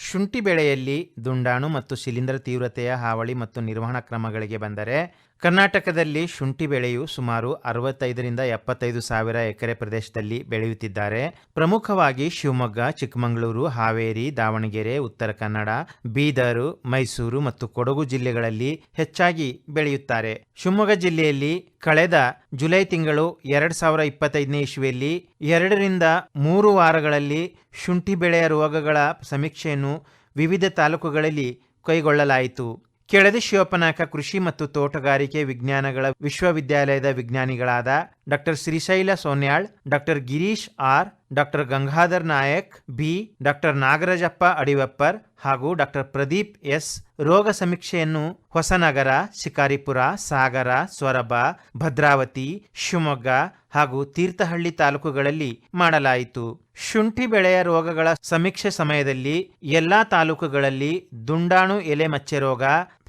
ಶುಂಠಿ ಬೆಳೆಯಲ್ಲಿ ದುಂಡಾಣು ಮತ್ತು ಶಿಲೀಂಧ್ರ ತೀವ್ರತೆಯ ಹಾವಳಿ ಮತ್ತು ನಿರ್ವಹಣಾ ಕ್ರಮಗಳಿಗೆ ಬಂದರೆ, ಕರ್ನಾಟಕದಲ್ಲಿ ಶುಂಠಿ ಬೆಳೆಯು ಸುಮಾರು 65ರಿಂದ 75 ಸಾವಿರ ಎಕರೆ ಪ್ರದೇಶದಲ್ಲಿ ಬೆಳೆಯುತ್ತಿದ್ದಾರೆ. ಪ್ರಮುಖವಾಗಿ ಶಿವಮೊಗ್ಗ, ಚಿಕ್ಕಮಗಳೂರು, ಹಾವೇರಿ, ದಾವಣಗೆರೆ, ಉತ್ತರ ಕನ್ನಡ, ಬೀದರು, ಮೈಸೂರು ಮತ್ತು ಕೊಡಗು ಜಿಲ್ಲೆಗಳಲ್ಲಿ ಹೆಚ್ಚಾಗಿ ಬೆಳೆಯುತ್ತಾರೆ. ಶಿವಮೊಗ್ಗ ಜಿಲ್ಲೆಯಲ್ಲಿ ಕಳೆದ ಜುಲೈ ತಿಂಗಳು 2025ನೇ ಇಸ್ವಿಯಲ್ಲಿ 2ರಿಂದ 3 ವಾರಗಳಲ್ಲಿ ಶುಂಠಿ ಬೆಳೆಯ ರೋಗಗಳ ಸಮೀಕ್ಷೆಯನ್ನು ವಿವಿಧ ತಾಲೂಕುಗಳಲ್ಲಿ ಕೈಗೊಳ್ಳಲಾಯಿತು. ಕೆಳದಿ ಶಿವಪ್ಪನಾಯಕ ಕೃಷಿ ಮತ್ತು ತೋಟಗಾರಿಕೆ ವಿಜ್ಞಾನಗಳ ವಿಶ್ವವಿದ್ಯಾಲಯದ ವಿಜ್ಞಾನಿಗಳಾದ ಡಾ ಶ್ರೀಶೈಲ ಸೋನ್ಯಾಳ್, ಡಾ ಗಿರೀಶ್ ಆರ್, ಡಾ ಗಂಗಾಧರ್ ನಾಯಕ್ ಬಿ, ಡಾ ನಾಗರಾಜಪ್ಪ ಅಡಿವೆಪ್ಪರ್ ಹಾಗೂ ಡಾ ಪ್ರದೀಪ್ ಎಸ್ ರೋಗ ಸಮೀಕ್ಷೆಯನ್ನು ಹೊಸನಗರ, ಶಿಕಾರಿಪುರ, ಸಾಗರ, ಸೊರಬ, ಭದ್ರಾವತಿ, ಶಿವಮೊಗ್ಗ ಹಾಗೂ ತೀರ್ಥಹಳ್ಳಿ ತಾಲೂಕುಗಳಲ್ಲಿ ಮಾಡಲಾಯಿತು. ಶುಂಠಿ ಬೆಳೆಯ ರೋಗಗಳ ಸಮೀಕ್ಷೆ ಸಮಯದಲ್ಲಿ ಎಲ್ಲಾ ತಾಲೂಕುಗಳಲ್ಲಿ ದುಂಡಾಣು ಎಲೆ ಮಚ್ಚೆ ರೋಗ,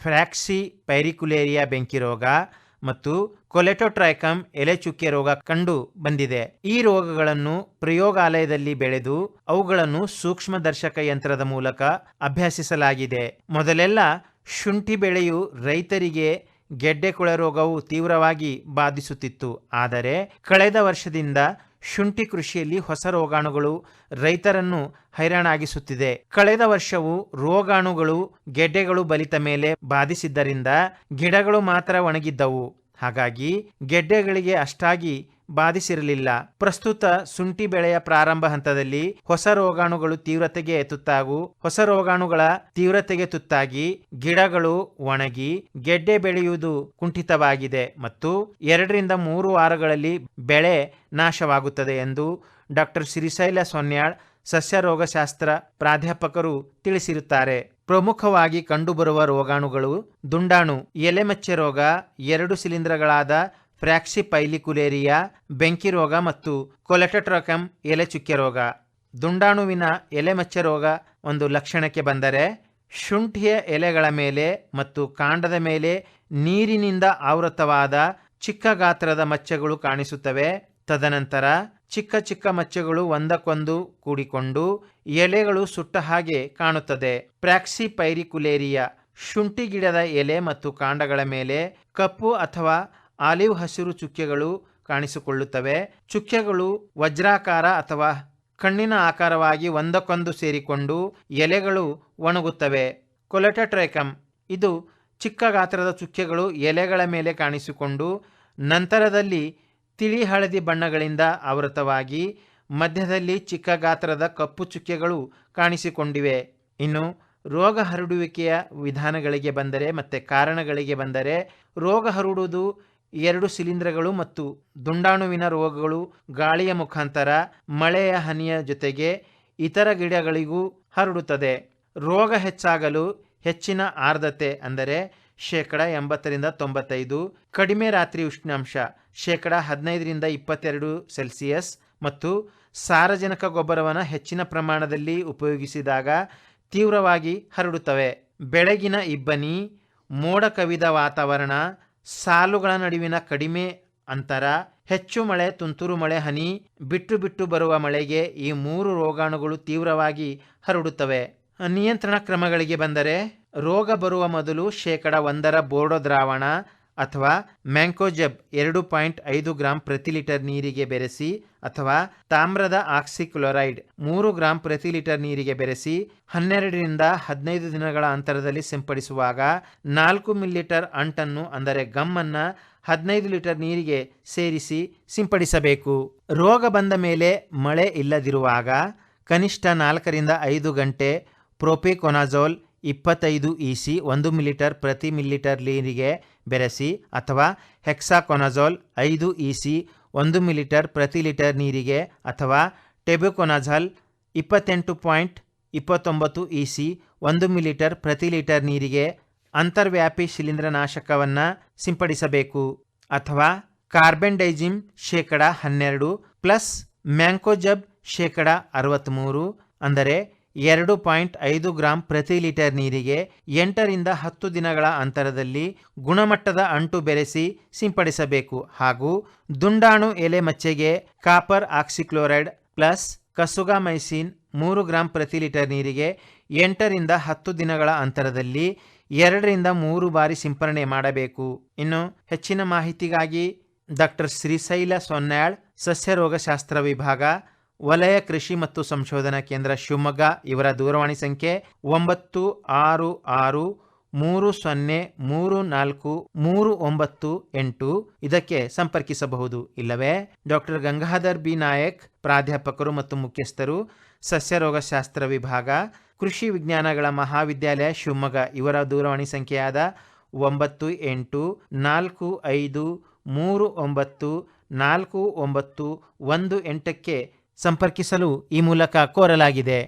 ಫ್ರಾಕ್ಸಿ ಪೈರಿಕ್ಯುಲೇರಿಯಾ ಬೆಂಕಿ ರೋಗ ಮತ್ತು ಕೊಲೆಟೋಟ್ರೈಕಮ್ ಎಲೆ ಚುಕ್ಕೆ ರೋಗ ಕಂಡು ಬಂದಿದೆ. ಈ ರೋಗಗಳನ್ನು ಪ್ರಯೋಗಾಲಯದಲ್ಲಿ ಬೆಳೆದು ಅವುಗಳನ್ನು ಸೂಕ್ಷ್ಮದರ್ಶಕ ಯಂತ್ರದ ಮೂಲಕ ಅಭ್ಯಸಿಸಲಾಗಿದೆ. ಮೊದಲೆಲ್ಲ ಶುಂಠಿ ಬೆಳೆಯು ರೈತರಿಗೆ ಗೆಡ್ಡೆ ಕೊಳೆ ರೋಗವು ತೀವ್ರವಾಗಿ ಬಾಧಿಸುತ್ತಿತ್ತು. ಆದರೆ ಕಳೆದ ವರ್ಷದಿಂದ ಶುಂಠಿ ಕೃಷಿಯಲ್ಲಿ ಹೊಸ ರೋಗಾಣುಗಳು ರೈತರನ್ನು ಹೈರಾಣಾಗಿಸುತ್ತಿದೆ. ಕಳೆದ ವರ್ಷವು ರೋಗಾಣುಗಳು ಗೆಡ್ಡೆಗಳು ಬಲಿತ ಮೇಲೆ ಬಾಧಿಸಿದ್ದರಿಂದ ಗಿಡಗಳು ಮಾತ್ರ ಒಣಗಿದ್ದವು. ಹಾಗಾಗಿ ಗೆಡ್ಡೆಗಳಿಗೆ ಅಷ್ಟಾಗಿ ಬಾಧಿಸಿರಲಿಲ್ಲ. ಪ್ರಸ್ತುತ ಶುಂಠಿ ಬೆಳೆಯ ಪ್ರಾರಂಭ ಹಂತದಲ್ಲಿ ಹೊಸ ರೋಗಾಣುಗಳ ತೀವ್ರತೆಗೆ ತುತ್ತಾಗಿ ಗಿಡಗಳು ಒಣಗಿ ಗೆಡ್ಡೆ ಬೆಳೆಯುವುದು ಕುಂಠಿತವಾಗಿದೆ ಮತ್ತು 2ರಿಂದ 3 ವಾರಗಳಲ್ಲಿ ಬೆಳೆ ನಾಶವಾಗುತ್ತದೆ ಎಂದು ಡಾ ಶ್ರೀಶೈಲ ಸೊನ್ಯಾಳ್ ಸಸ್ಯ ರೋಗಶಾಸ್ತ್ರ ಪ್ರಾಧ್ಯಾಪಕರು ತಿಳಿಸಿರುತ್ತಾರೆ. ಪ್ರಮುಖವಾಗಿ ಕಂಡುಬರುವ ರೋಗಾಣುಗಳು ದುಂಡಾಣು, ಎಲೆಮಚ್ಚೆ ರೋಗ, 2 ಶಿಲೀಂಧ್ರಗಳಾದ ಫ್ರಾಕ್ಸಿ ಪೈರಿಕ್ಯುಲೇರಿಯಾ ಬೆಂಕಿ ರೋಗ ಮತ್ತು ಕೊಲೆಟೋಟ್ರೈಕಮ್ ಎಲೆ ಚುಕ್ಕೆ ರೋಗ. ದುಂಡಾಣುವಿನ ಎಲೆಮಚ್ಚೆ ರೋಗ ಒಂದು ಲಕ್ಷಣಕ್ಕೆ ಬಂದರೆ, ಶುಂಠಿಯ ಎಲೆಗಳ ಮೇಲೆ ಮತ್ತು ಕಾಂಡದ ಮೇಲೆ ನೀರಿನಿಂದ ಆವೃತವಾದ ಚಿಕ್ಕ ಗಾತ್ರದ ಮಚ್ಚೆಗಳು ಕಾಣಿಸುತ್ತವೆ. ತದನಂತರ ಚಿಕ್ಕ ಚಿಕ್ಕ ಮಚ್ಚೆಗಳು ಒಂದಕ್ಕೊಂದು ಕೂಡಿಕೊಂಡು ಎಲೆಗಳು ಸುಟ್ಟ ಹಾಗೆ ಕಾಣುತ್ತದೆ. ಫ್ರಾಕ್ಸಿ ಪೈರಿಕ್ಯುಲೇರಿಯಾ ಶುಂಠಿ ಗಿಡದ ಎಲೆ ಮತ್ತು ಕಾಂಡಗಳ ಮೇಲೆ ಕಪ್ಪು ಅಥವಾ ಆಲಿವ್ ಹಸಿರು ಚುಕ್ಕೆಗಳು ಕಾಣಿಸಿಕೊಳ್ಳುತ್ತವೆ. ಚುಕ್ಕೆಗಳು ವಜ್ರಾಕಾರ ಅಥವಾ ಕಣ್ಣಿನ ಆಕಾರವಾಗಿ ಒಂದಕ್ಕೊಂದು ಸೇರಿಕೊಂಡು ಎಲೆಗಳು ಒಣಗುತ್ತವೆ. ಕೊಲೆಟೋಟ್ರೈಕಮ್ ಇದು ಚಿಕ್ಕ ಗಾತ್ರದ ಚುಕ್ಕೆಗಳು ಎಲೆಗಳ ಮೇಲೆ ಕಾಣಿಸಿಕೊಂಡು ನಂತರದಲ್ಲಿ ತಿಳಿ ಹಳದಿ ಬಣ್ಣಗಳಿಂದ ಆವೃತವಾಗಿ ಮಧ್ಯದಲ್ಲಿ ಚಿಕ್ಕ ಗಾತ್ರದ ಕಪ್ಪು ಚುಕ್ಕೆಗಳು ಕಾಣಿಸಿಕೊಂಡಿವೆ. ಇನ್ನು ರೋಗ ಹರಡುವಿಕೆಯ ವಿಧಾನಗಳಿಗೆ ಬಂದರೆ ಮತ್ತು ಕಾರಣಗಳಿಗೆ ಬಂದರೆ, ರೋಗ ಹರಡುವುದು 2 ಶಿಲೀಂಧ್ರಗಳು ಮತ್ತು ದುಂಡಾಣುವಿನ ರೋಗಗಳು ಗಾಳಿಯ ಮುಖಾಂತರ, ಮಳೆಯ ಹನಿಯ ಜೊತೆಗೆ ಇತರ ಗಿಡಗಳಿಗೂ ಹರಡುತ್ತದೆ. ರೋಗ ಹೆಚ್ಚಾಗಲು ಹೆಚ್ಚಿನ ಆರ್ದ್ರತೆ ಅಂದರೆ 80-95%, ಕಡಿಮೆ ರಾತ್ರಿ ಉಷ್ಣಾಂಶ 15-22°C ಮತ್ತು ಸಾರಜನಕ ಗೊಬ್ಬರವನ್ನು ಹೆಚ್ಚಿನ ಪ್ರಮಾಣದಲ್ಲಿ ಉಪಯೋಗಿಸಿದಾಗ ತೀವ್ರವಾಗಿ ಹರಡುತ್ತವೆ. ಬೆಳಗಿನ ಇಬ್ಬನಿ, ಮೋಡ ಕವಿದ ವಾತಾವರಣ, ಸಾಲುಗಳ ನಡುವಿನ ಕಡಿಮೆ ಅಂತರ, ಹೆಚ್ಚು ಮಳೆ, ತುಂತುರು ಮಳೆ, ಹನಿ, ಬಿಟ್ಟು ಬಿಟ್ಟು ಬರುವ ಮಳೆಗೆ ಈ 3 ರೋಗಾಣುಗಳು ತೀವ್ರವಾಗಿ ಹರಡುತ್ತವೆ. ನಿಯಂತ್ರಣ ಕ್ರಮಗಳಿಗೆ ಬಂದರೆ, ರೋಗ ಬರುವ ಮೊದಲು 1% ಬೋರ್ಡೋ ದ್ರಾವಣ ಅಥವಾ ಮ್ಯಾಂಕೋಜೆಬ್ 2.5 ಗ್ರಾಂ ಪ್ರತಿ ಲೀಟರ್ ನೀರಿಗೆ ಬೆರೆಸಿ ಅಥವಾ ತಾಮ್ರದ ಆಕ್ಸಿಕ್ಲೋರೈಡ್ 3 ಗ್ರಾಂ ಪ್ರತಿ ಲೀಟರ್ ನೀರಿಗೆ ಬೆರೆಸಿ 12ರಿಂದ 15 ದಿನಗಳ ಅಂತರದಲ್ಲಿ ಸಿಂಪಡಿಸುವಾಗ 4 ಮಿಲಿಲೀಟರ್ ಅಂಟನ್ನು ಅಂದರೆ ಗಮ್ಮನ್ನು 15 ಲೀಟರ್ ನೀರಿಗೆ ಸೇರಿಸಿ ಸಿಂಪಡಿಸಬೇಕು. ರೋಗ ಬಂದ ಮೇಲೆ ಮಳೆ ಇಲ್ಲದಿರುವಾಗ ಕನಿಷ್ಠ 4ರಿಂದ 5 ಗಂಟೆ ಪ್ರೋಪಿಕೊನಜೋಲ್ 25 EC 1 ಮಿಲಿಲೀಟರ್ ಪ್ರತಿ ಮಿಲಿಲೀಟರ್ ನೀರಿಗೆ ಬೆರೆಸಿ ಅಥವಾ ಹೆಕ್ಸಾಕೊನಜೋಲ್ 5 EC 1 ಮಿಲಿಲೀಟರ್ ಪ್ರತಿ ಲೀಟರ್ ನೀರಿಗೆ ಅಥವಾ ಟೆಬುಕೊನಜಾಲ್ 28.29 EC 1 ಮಿಲಿಲೀಟರ್ ಪ್ರತಿ ಲೀಟರ್ ನೀರಿಗೆ ಅಂತರ್ವ್ಯಾಪಿ ಶಿಲೀಂಧ್ರನಾಶಕವನ್ನು ಸಿಂಪಡಿಸಬೇಕು. ಅಥವಾ ಕಾರ್ಬೆಂಡೈಜಿಮ್ 12% ಪ್ಲಸ್ ಮ್ಯಾಂಕೋಜಬ್ 63% ಅಂದರೆ 2.5 ಗ್ರಾಂ ಪ್ರತಿ ಲೀಟರ್ ನೀರಿಗೆ 8ರಿಂದ 10 ದಿನಗಳ ಅಂತರದಲ್ಲಿ ಗುಣಮಟ್ಟದ ಅಂಟು ಬೆರೆಸಿ ಸಿಂಪಡಿಸಬೇಕು. ಹಾಗೂ ದುಂಡಾಣು ಎಲೆ ಮಚ್ಚೆಗೆ ಕಾಪರ್ ಆಕ್ಸಿಕ್ಲೋರೈಡ್ ಪ್ಲಸ್ ಕಸುಗಾಮೈಸಿನ್ 3 ಗ್ರಾಂ ಪ್ರತಿ ಲೀಟರ್ ನೀರಿಗೆ 8ರಿಂದ 10 ದಿನಗಳ ಅಂತರದಲ್ಲಿ 2ರಿಂದ 3 ಬಾರಿ ಸಿಂಪರಣೆ ಮಾಡಬೇಕು. ಇನ್ನು ಹೆಚ್ಚಿನ ಮಾಹಿತಿಗಾಗಿ ಡಾಕ್ಟರ್ ಶ್ರೀಶೈಲ ಸೊನ್ನಾಳ್, ಸಸ್ಯರೋಗಶಾಸ್ತ್ರ ವಿಭಾಗ, ವಲಯ ಕೃಷಿ ಮತ್ತು ಸಂಶೋಧನಾ ಕೇಂದ್ರ ಶಿವಮೊಗ್ಗ ಇವರ ದೂರವಾಣಿ ಸಂಖ್ಯೆ 9663034398 ಇದಕ್ಕೆ ಸಂಪರ್ಕಿಸಬಹುದು. ಇಲ್ಲವೇ ಡಾಕ್ಟರ್ ಗಂಗಾಧರ್ ಬಿ ನಾಯಕ್, ಪ್ರಾಧ್ಯಾಪಕರು ಮತ್ತು ಮುಖ್ಯಸ್ಥರು, ಸಸ್ಯರೋಗಶಾಸ್ತ್ರ ವಿಭಾಗ, ಕೃಷಿ ವಿಜ್ಞಾನಗಳ ಮಹಾವಿದ್ಯಾಲಯ ಶಿವಮೊಗ್ಗ ಇವರ ದೂರವಾಣಿ ಸಂಖ್ಯೆಯಾದ 9845394918ಕ್ಕೆ ಸಂಪರ್ಕಿಸಲು ಈ ಮೂಲಕ ಕೋರಲಾಗಿದೆ.